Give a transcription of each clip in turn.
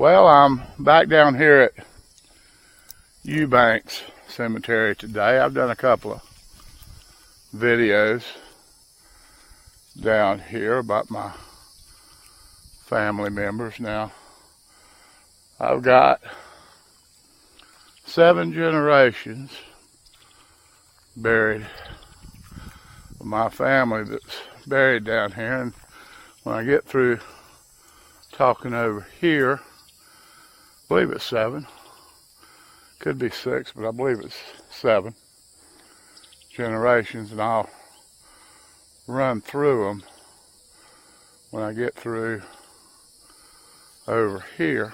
Well, I'm back down here at Eubanks Cemetery today. I've done a couple of videos down here about my family members. Now, I've got 7 generations buried of my family that's buried down here, and when I get through talking over here, I believe it's 7. Could be 6, but I believe it's 7 generations, and I'll run through them when I get through over here.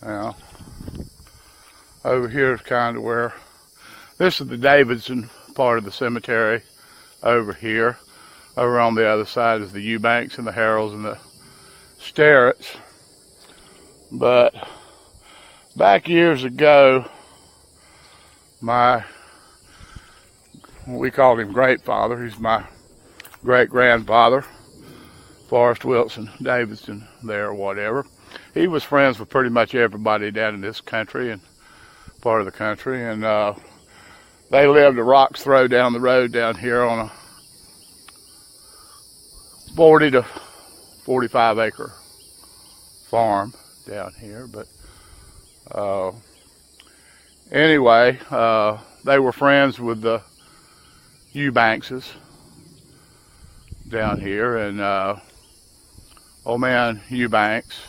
Now, over here is kind of where, this is the Davidson part of the cemetery over here. Over on the other side is the Eubanks and the Harrells and the Sterretts. But back years ago, we called him great father. He's my great grandfather, Forrest Wilson Davidson there or whatever. He was friends with pretty much everybody down in this country and part of the country, and they lived a rock's throw down the road down here on a 40 to 45 acre farm down here. But anyway, they were friends with the Eubankses down here, and old man Eubanks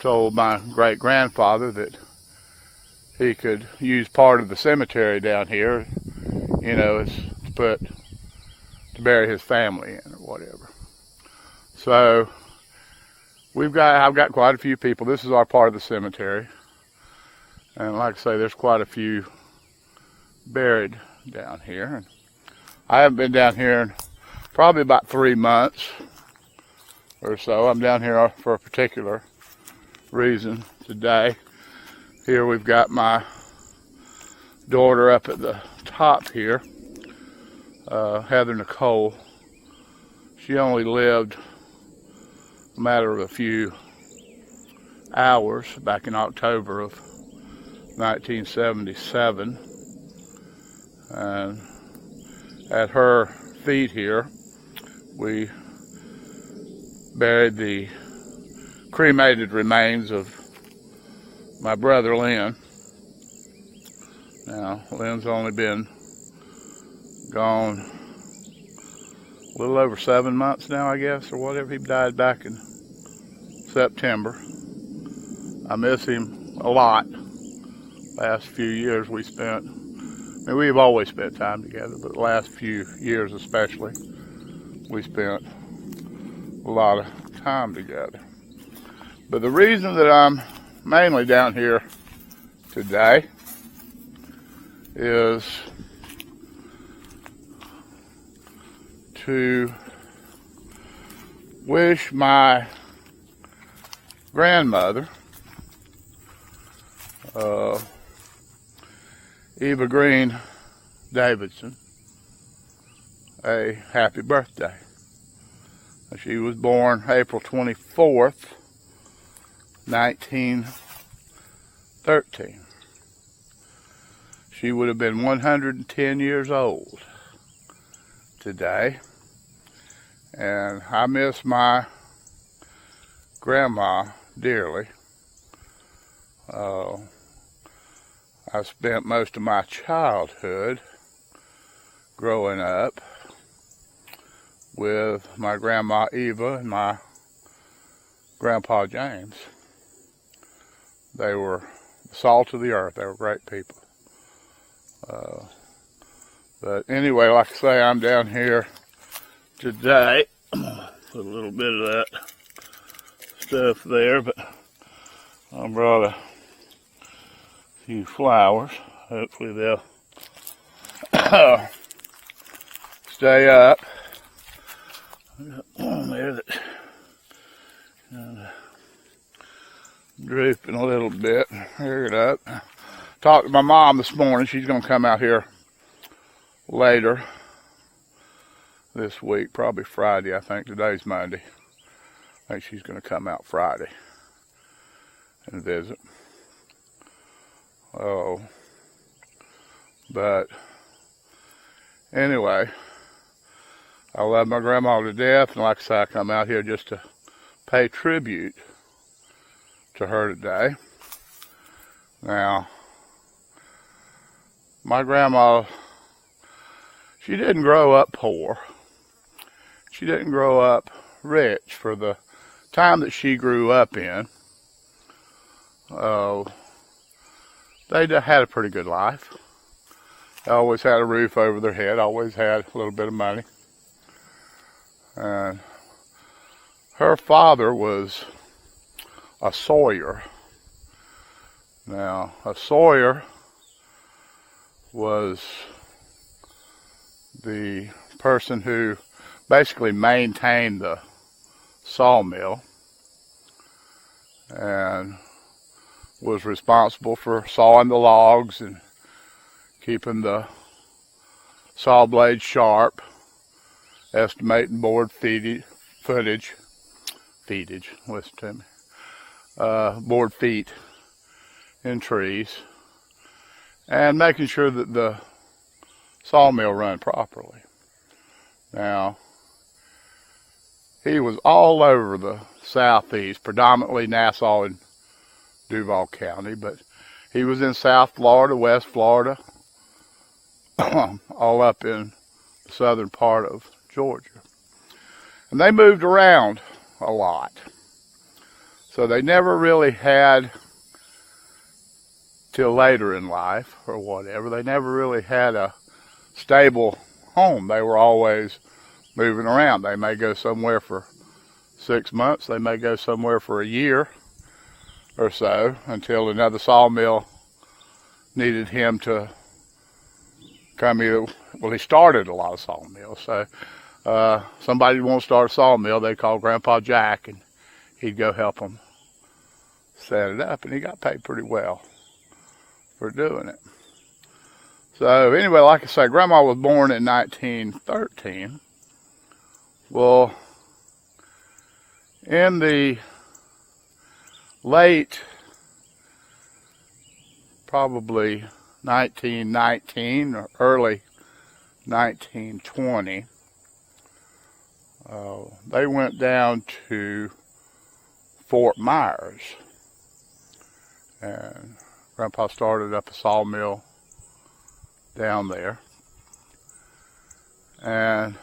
told my great grandfather that he could use part of the cemetery down here, you know, as to bury his family in or whatever. So I've got quite a few people. This is our part of the cemetery, and like I say, there's quite a few buried down here. And I haven't been down here in probably about 3 months or so. I'm down here for a particular reason today. Here we've got my daughter up at the top here, Heather Nicole. She only lived a matter of a few hours back in October of 1977. And at her feet here, we buried the cremated remains of my brother Lynn. Now, Lynn's only been gone a little over 7 months now, I guess, or whatever. He died back in September. I miss him a lot. Last few years we spent, I mean, we've always spent time together, but the last few years especially, we spent a lot of time together. But the reason that I'm mainly down here today is to wish my grandmother, Eva Green Davidson, a happy birthday. She was born April 24th, 1913. She would have been 110 years old today. And I miss my grandma dearly. I spent most of my childhood growing up with my grandma Eva and my grandpa James. They were the salt of the earth. They were great people. But anyway, like I say, I'm down here today. Put a little bit of that stuff there, but I brought a few flowers. Hopefully they'll stay up. I got one there that's kind of drooping a little bit. Here it up. Talked to my mom this morning. She's going to come out here later this week, probably Friday. I think today's Monday. I think she's going to come out Friday. and visit. Oh, but anyway, I love my grandma to death, and like I said, I come out here just to pay tribute to her today. Now, my grandma, she didn't grow up poor. She didn't grow up rich. For the time that she grew up in, they had a pretty good life. They always had a roof over their head, always had a little bit of money. And her father was a sawyer. Now, a sawyer was the person who basically maintained the sawmill and was responsible for sawing the logs and keeping the saw blades sharp, estimating board listen to me, board feet in trees, and making sure that the sawmill run properly. Now, he was all over the southeast, predominantly Nassau and Duval County, but he was in South Florida, West Florida, all up in the southern part of Georgia. And they moved around a lot. So they never really had, till later in life or whatever, they never really had a stable home. They were always moving around. They may go somewhere for 6 months. They may go somewhere for a year or so until another sawmill needed him to come here. Well, he started a lot of sawmills. So somebody won't start a sawmill, they call Grandpa Jack, and he'd go help them set it up. And he got paid pretty well for doing it. So anyway, like I say, Grandma was born in 1913. Well, in the late, probably 1919 or early 1920, they went down to Fort Myers, and Grandpa started up a sawmill down there. And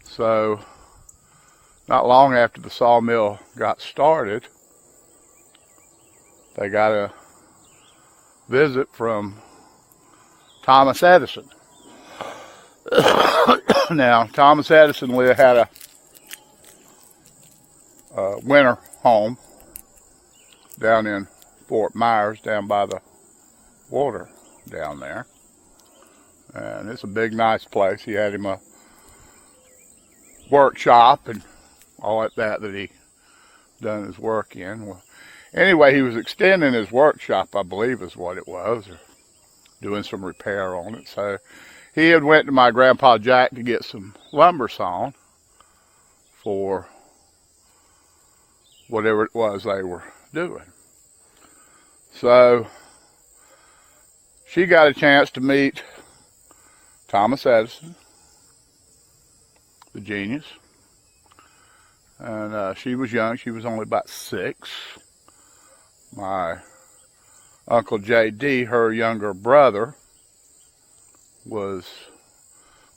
so not long after the sawmill got started, they got a visit from Thomas Edison. Now, Thomas Edison had a winter home down in Fort Myers, down by the water down there. And it's a big, nice place. He had him a workshop and all like that he done his work in. Well, anyway, he was extending his workshop, I believe is what it was, or doing some repair on it. So he had went to my Grandpa Jack to get some lumber sawn for whatever it was they were doing. So she got a chance to meet Thomas Edison, the genius. And she was young. She was only about 6. My Uncle J.D., her younger brother, was,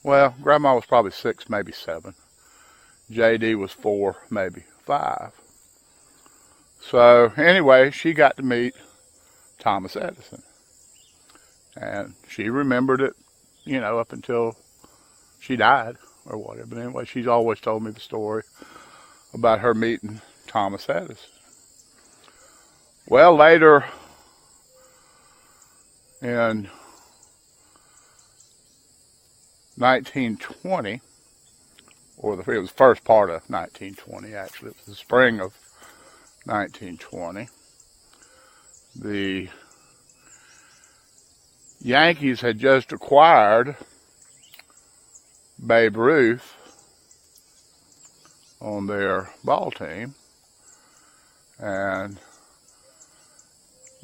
well, Grandma was probably 6, maybe 7. J.D. was 4, maybe 5. So anyway, she got to meet Thomas Edison. And she remembered it, you know, up until she died or whatever. But anyway, she's always told me the story about her meeting Thomas Edison. Well, later in 1920, or it was the first part of 1920 actually, it was the spring of 1920, the Yankees had just acquired Babe Ruth on their ball team, and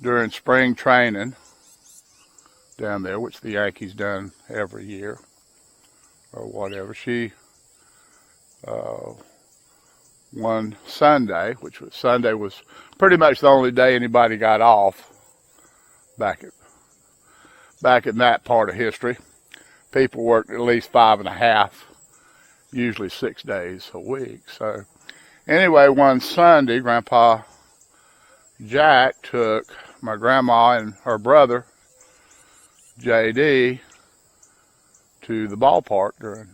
during spring training down there, which the Yankees done every year or whatever. She one Sunday, which was Sunday was pretty much the only day anybody got off back in that part of history. People worked at least 5.5, usually 6 days a week. So anyway, one Sunday, Grandpa Jack took my grandma and her brother, J.D., to the ballpark during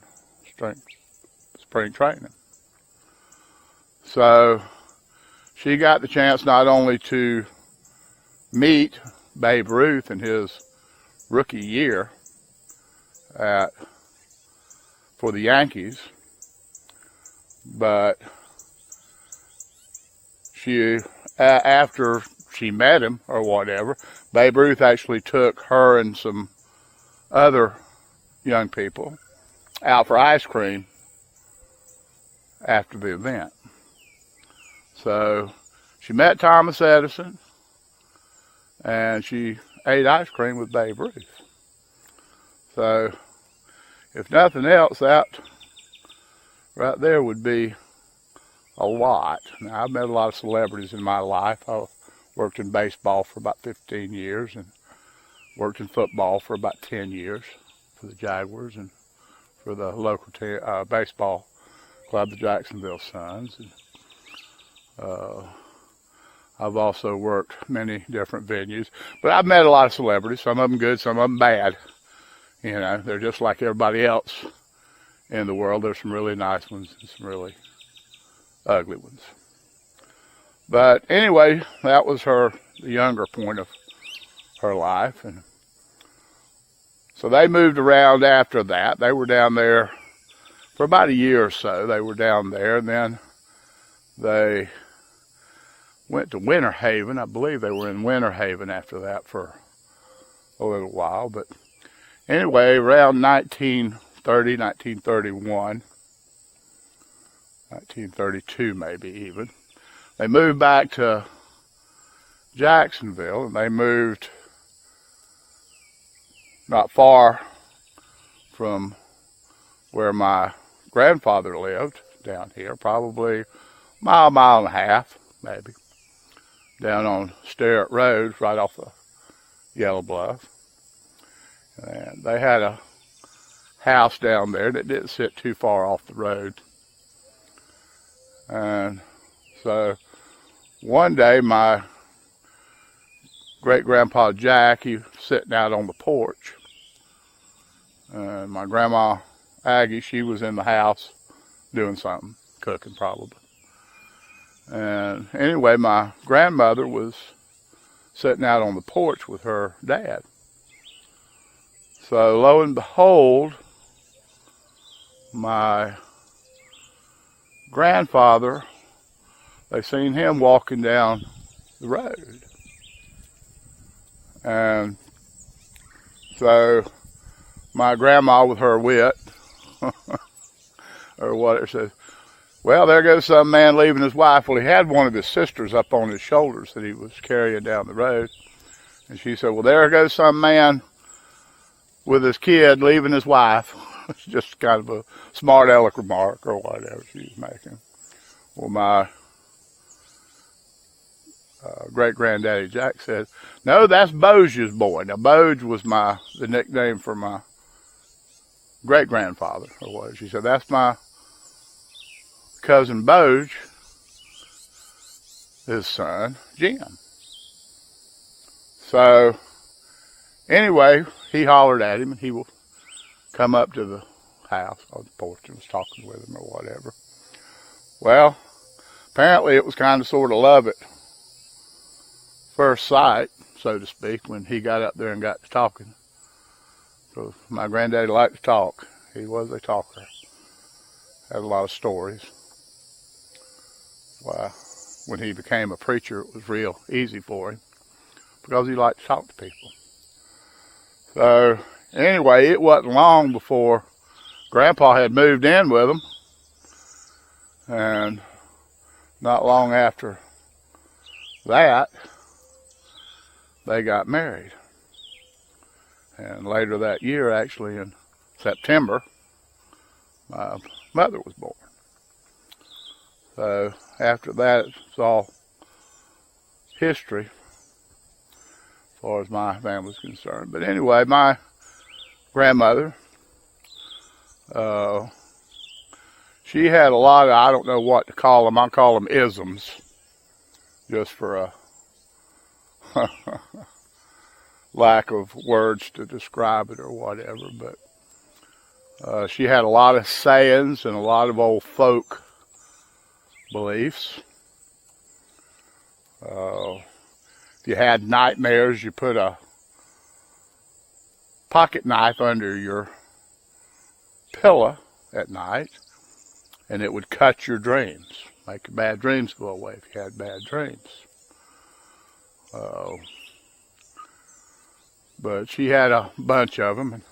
spring training. So she got the chance not only to meet Babe Ruth in his rookie year for the Yankees, but she, after she met him or whatever, Babe Ruth actually took her and some other young people out for ice cream after the event. So she met Thomas Edison and she ate ice cream with Babe Ruth. So if nothing else, that right there would be a lot. Now, I've met a lot of celebrities in my life. I worked in baseball for about 15 years and worked in football for about 10 years for the Jaguars and for the local baseball club, the Jacksonville Suns. And, I've also worked many different venues, but I've met a lot of celebrities, some of them good, some of them bad. You know, they're just like everybody else in the world. There's some really nice ones and some really ugly ones. But anyway, that was the younger point of her life. And so they moved around after that. They were down there for about a year or so. They were down there, and then they went to Winter Haven. I believe they were in Winter Haven after that for a little while. But anyway, around 1930, 1931, 1932 maybe even, they moved back to Jacksonville, and they moved not far from where my grandfather lived down here, probably a mile and a half, maybe, down on Sterrett Road, right off of Yellow Bluff. And they had a house down there that didn't sit too far off the road. And so one day my great-grandpa Jack, he was sitting out on the porch. And my grandma Aggie, she was in the house doing something, cooking probably. And anyway, my grandmother was sitting out on the porch with her dad. So lo and behold, my grandfather, they seen him walking down the road. And so my grandma, with her wit, or whatever, says, well, there goes some man leaving his wife. Well, he had one of his sisters up on his shoulders that he was carrying down the road. And she said, well, there goes some man with his kid leaving his wife. It's just kind of a smart aleck remark or whatever she was making. Well, my great-granddaddy Jack said, no, that's Boge's boy. Now, Boge was the nickname for my great-grandfather, or what. She said, that's my cousin Boge, his son, Jim. So, anyway, he hollered at him, and he will come up to the house on the porch and was talking with him or whatever. Well, apparently it was kind of sort of love at first sight, so to speak, when he got up there and got to talking. So my granddaddy liked to talk. He was a talker. Had a lot of stories. Well, when he became a preacher, it was real easy for him because he liked to talk to people. So anyway, it wasn't long before Grandpa had moved in with him, and not long after that, they got married. And later that year, actually in September, my mother was born. So after that, it's all history as far as my family's concerned. But anyway, my grandmother, she had a lot of, I don't know what to call them, I call them isms, just for a lack of words to describe it or whatever. But she had a lot of sayings and a lot of old folk beliefs. If you had nightmares, you put a pocket knife under your pillow at night, and it would cut your dreams, make your bad dreams go away if you had bad dreams. But she had a bunch of them, and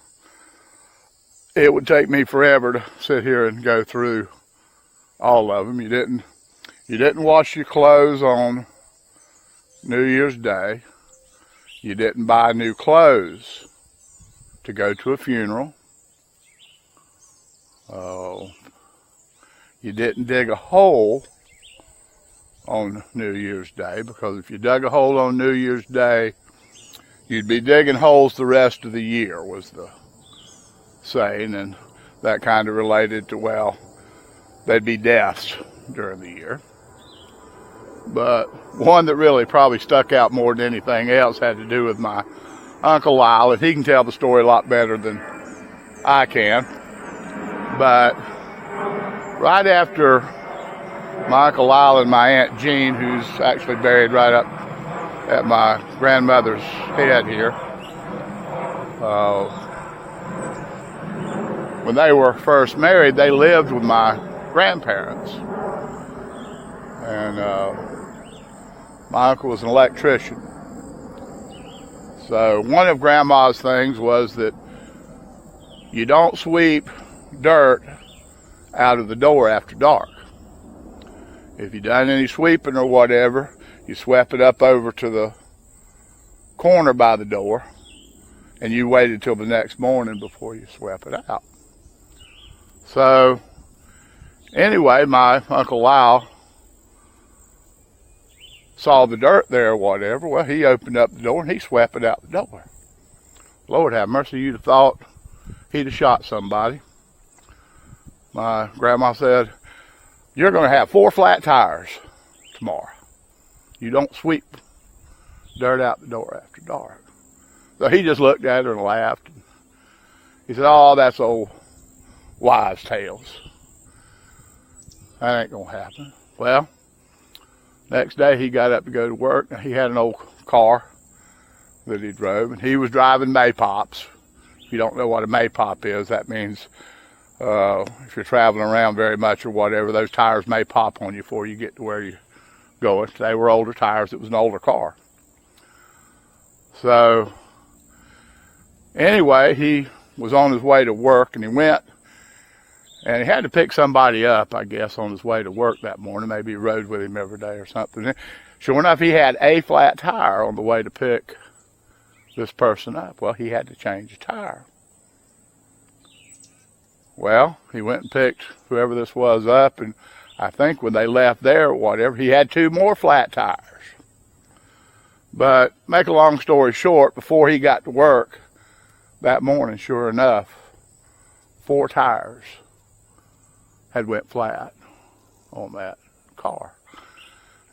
it would take me forever to sit here and go through all of them. You didn't wash your clothes on New Year's Day. You didn't buy new clothes to go to a funeral. You didn't dig a hole on New Year's Day, because if you dug a hole on New Year's Day, you'd be digging holes the rest of the year, was the saying, and that kind of related to, well, there'd be deaths during the year. But one that really probably stuck out more than anything else had to do with my Uncle Lyle, and he can tell the story a lot better than I can. But right after my Uncle Lyle and my Aunt Jean, who's actually buried right up at my grandmother's head here, when they were first married, they lived with my grandparents. And my uncle was an electrician. So one of Grandma's things was that you don't sweep dirt out of the door after dark. If you done any sweeping or whatever, you swept it up over to the corner by the door, and you waited till the next morning before you swept it out. So anyway, my Uncle Lyle saw the dirt there or whatever. Well, he opened up the door and he swept it out the door. Lord have mercy, you'd have thought he'd have shot somebody. My grandma said, "You're going to have 4 flat tires tomorrow. You don't sweep dirt out the door after dark." So he just looked at her and laughed. He said, "Oh, that's old wives' tales. That ain't going to happen." Well, next day he got up to go to work. He had an old car that he drove, and he was driving Maypops. If you don't know what a Maypop is, that means if you're traveling around very much or whatever, those tires may pop on you before you get to where you're going. They were older tires. It was an older car. So anyway, he was on his way to work, and he went, and he had to pick somebody up, I guess, on his way to work that morning. Maybe he rode with him every day or something. Sure enough, he had a flat tire on the way to pick this person up. Well, he had to change a tire. Well, he went and picked whoever this was up, and I think when they left there or whatever, he had 2 more flat tires. But make a long story short, before he got to work that morning, sure enough, 4 tires had went flat on that car.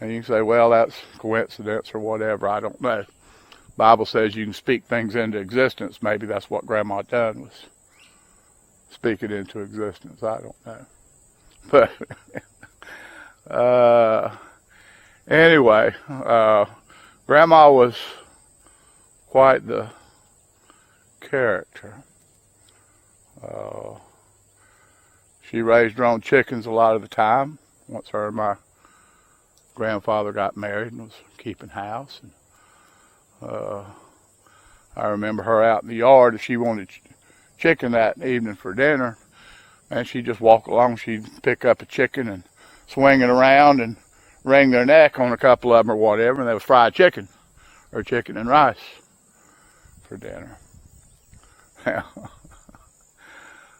And you can say, well, that's coincidence or whatever, I don't know. The Bible says you can speak things into existence. Maybe that's what Grandma done, was speak it into existence. I don't know. But anyway, Grandma was quite the character. She raised her own chickens a lot of the time. Once her and my grandfather got married and was keeping house. And, I remember her out in the yard. If she wanted chicken that evening for dinner, and she'd just walk along. She'd pick up a chicken and swing it around and wring their neck on a couple of them or whatever, and there was fried chicken or chicken and rice for dinner.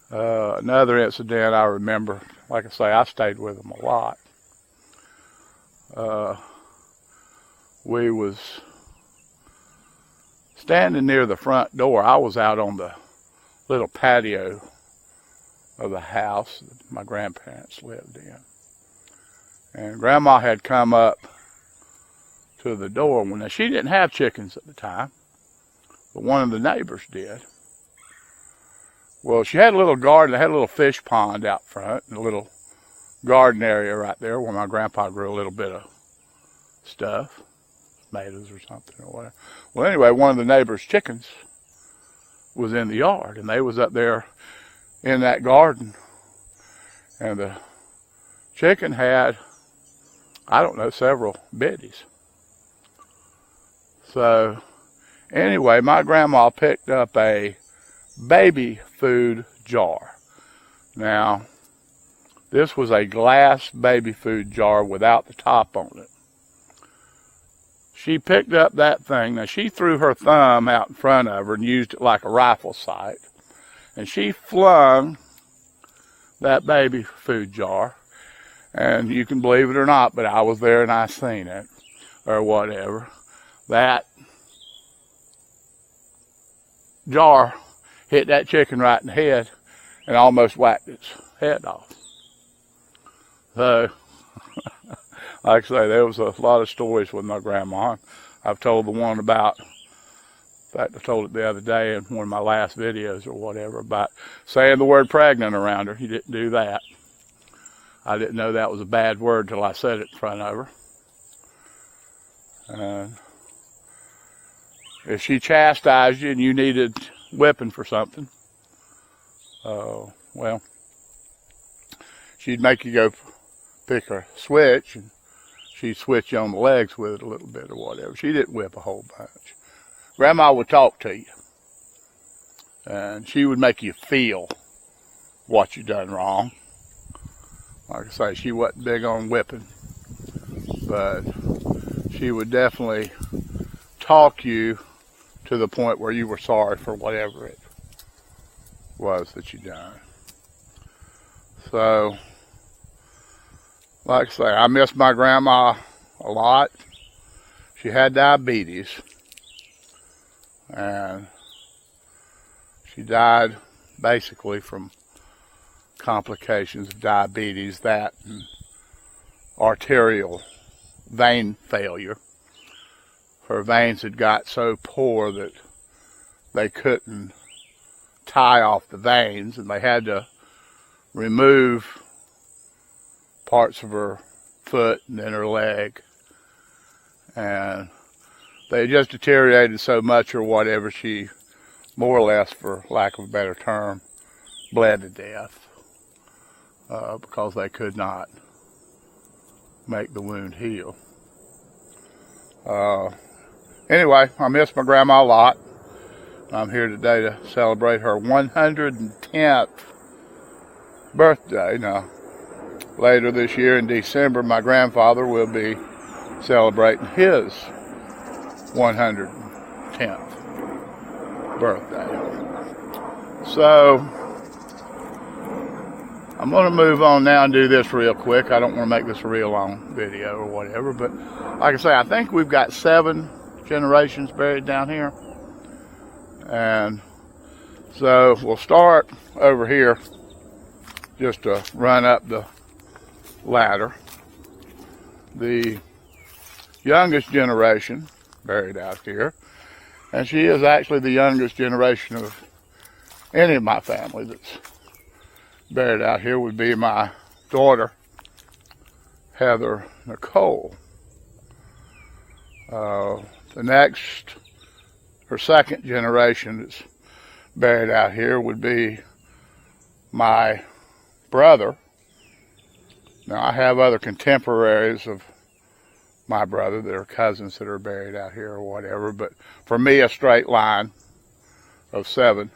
Another incident I remember, like I say, I stayed with them a lot. We was standing near the front door. I was out on the little patio of the house that my grandparents lived in. And Grandma had come up to the door. Now, she didn't have chickens at the time, but one of the neighbors did. Well, she had a little garden. They had a little fish pond out front and a little garden area right there where my grandpa grew a little bit of stuff, tomatoes or something or whatever. Well, anyway, one of the neighbor's chickens was in the yard, and they was up there in that garden. And the chicken had, I don't know, several biddies. So, anyway, my grandma picked up a baby food jar. Now, this was a glass baby food jar without the top on it. She picked up that thing. Now, she threw her thumb out in front of her and used it like a rifle sight. And she flung that baby food jar. And you can believe it or not, but I was there and I seen it, or whatever. That jar hit that chicken right in the head and almost whacked its head off. So, like I say, there was a lot of stories with my grandma. I've told the one about, in fact, I told it the other day in one of my last videos or whatever, about saying the word pregnant around her. You didn't do that. I didn't know that was a bad word till I said it in front of her. And if she chastised you and you needed whipping for something, well, she'd make you go pick a switch, and she'd switch you on the legs with it a little bit or whatever. She didn't whip a whole bunch. Grandma would talk to you, and she would make you feel what you done wrong. Like I say, she wasn't big on whipping, but she would definitely talk you to the point where you were sorry for whatever it was that you done. So, like I say, I miss my grandma a lot. She had diabetes, and she died basically from complications of diabetes, that and arterial vein failure. Her veins had got so poor that they couldn't tie off the veins, and they had to remove parts of her foot and then her leg. And they just deteriorated so much or whatever, she more or less, for lack of a better term, bled to death. Because they could not make the wound heal. Anyway, I miss my grandma a lot. I'm here today to celebrate her 110th birthday. Now, later this year in December, my grandfather will be celebrating his 110th birthday. So, I'm going to move on now and do this real quick. I don't want to make this a real long video or whatever, but like I say, I think we've got 7 generations buried down here. And so we'll start over here just to run up the ladder. The youngest generation buried out here, and she is actually the youngest generation of any of my family that's buried out here, would be my daughter, Heather Nicole. The next, her second generation that's buried out here would be my brother. Now, I have other contemporaries of my brother that are cousins that are buried out here or whatever, but for me, a straight line of 7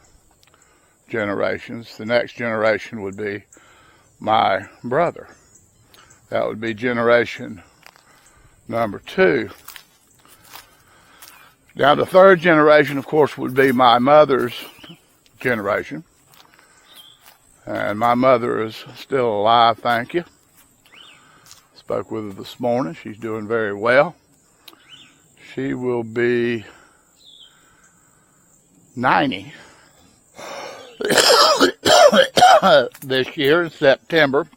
generations. The next generation would be my brother. That would be generation number 2. Now the third generation, of course, would be my mother's generation. And my mother is still alive, thank you. Spoke with her this morning. She's doing very well. She will be 90 this year in September.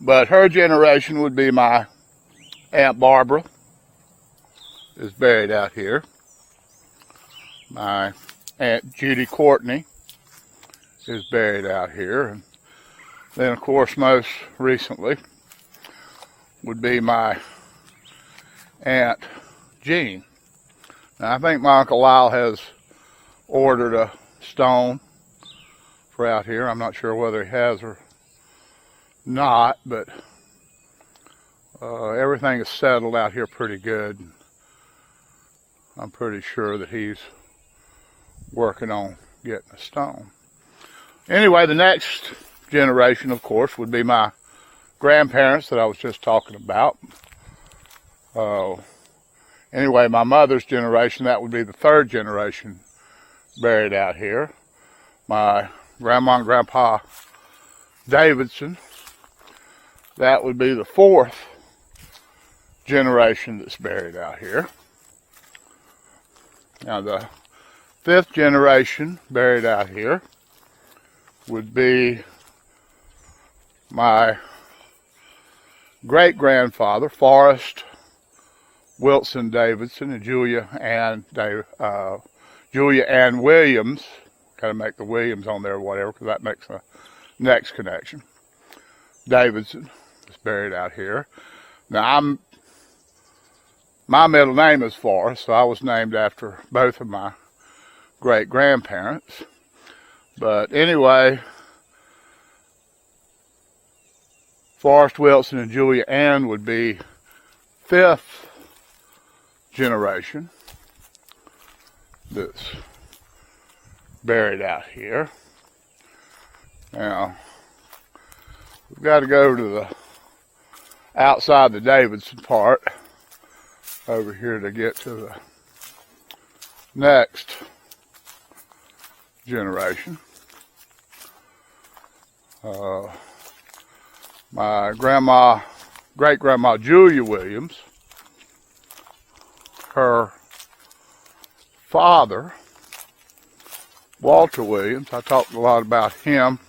But her generation would be my Aunt Barbara, is buried out here. My Aunt Judy Courtney is buried out here. And then, of course, most recently would be my Aunt Jean. Now, I think my Uncle Lyle has ordered a stone for out here. I'm not sure whether he has or not, but everything is settled out here pretty good. I'm pretty sure that he's working on getting a stone. Anyway, the next generation, of course, would be my grandparents that I was just talking about. Anyway, my mother's generation, that would be the third generation buried out here. My grandma and grandpa Davidson, that would be the fourth generation that's buried out here. Now the fifth generation buried out here would be my great-grandfather, Forrest Wilson Davidson, and Julia Ann Williams. Got to make the Williams on there or whatever, because that makes the next connection. Davidson is buried out here. Now, my middle name is Forrest, so I was named after both of my great-grandparents. But anyway, Forrest Wilson and Julia Ann would be fifth generation that's buried out here. Now, we've got to go to the outside the Davidson part over here to get to the next generation. My great-grandma Julia Williams, her father, Walter Williams, I talked a lot about him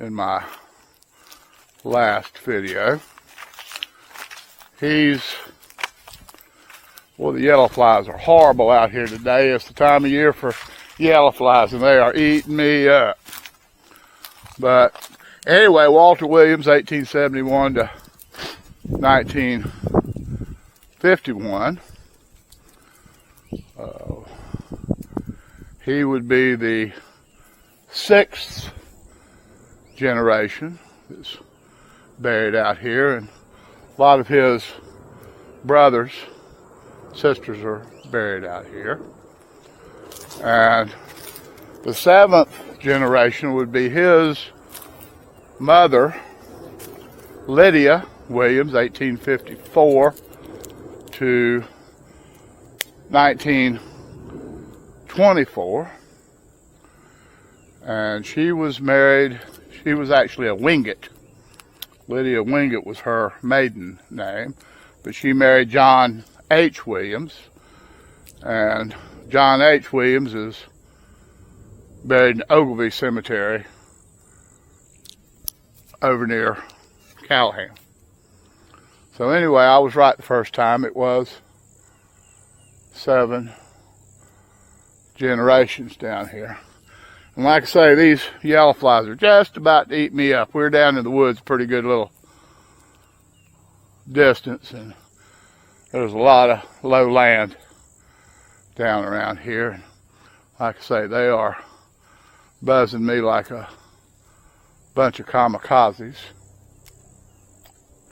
in my last video. Well, the yellow flies are horrible out here today. It's the time of year for yellow flies, and they are eating me up. But anyway, Walter Williams, 1871 to 1951. He would be the sixth generation that's buried out here, and a lot of his brothers, sisters are buried out here. And the seventh generation would be his mother, Lydia Williams, 1854 to 1924. And she was married, she was actually a Wingate. Lydia Wingate was her maiden name, but she married John H. Williams, and John H. Williams is buried in Eubanks Cemetery over near Callahan. So anyway, I was right the first time. It was 7 generations down here. And like I say, these yellow flies are just about to eat me up. We're down in the woods, pretty good little distance, and there's a lot of low land down around here. And like I say, they are buzzing me like a bunch of kamikazes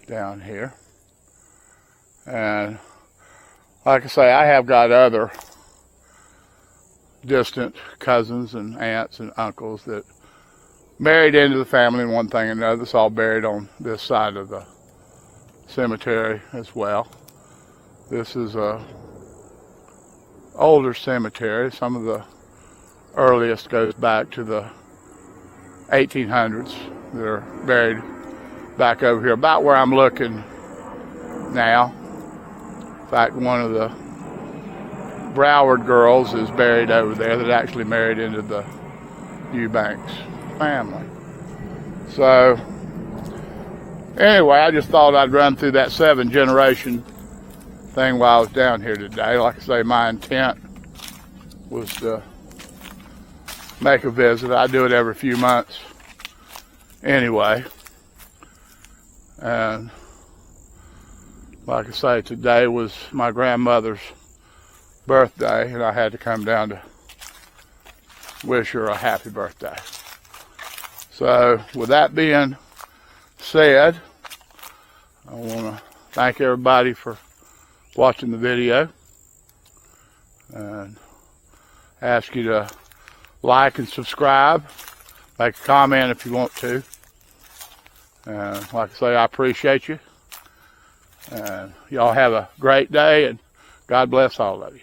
down here. And like I say, I have got other distant cousins and aunts and uncles that married into the family and one thing and another. It's all buried on this side of the cemetery as well. This is a older cemetery. Some of the earliest goes back to the 1800s. They're buried back over here, about where I'm looking now. In fact, one of the Broward girls is buried over there that actually married into the Eubanks family. So anyway, I just thought I'd run through that 7-generation thing while I was down here today. Like I say, my intent was to make a visit. I do it every few months anyway. And like I say, today was my grandmother's birthday, and I had to come down to wish her a happy birthday. So with that being said, I want to thank everybody for watching the video and ask you to like and subscribe, make a comment if you want to. And like I say, I appreciate you. And y'all have a great day, and God bless all of you.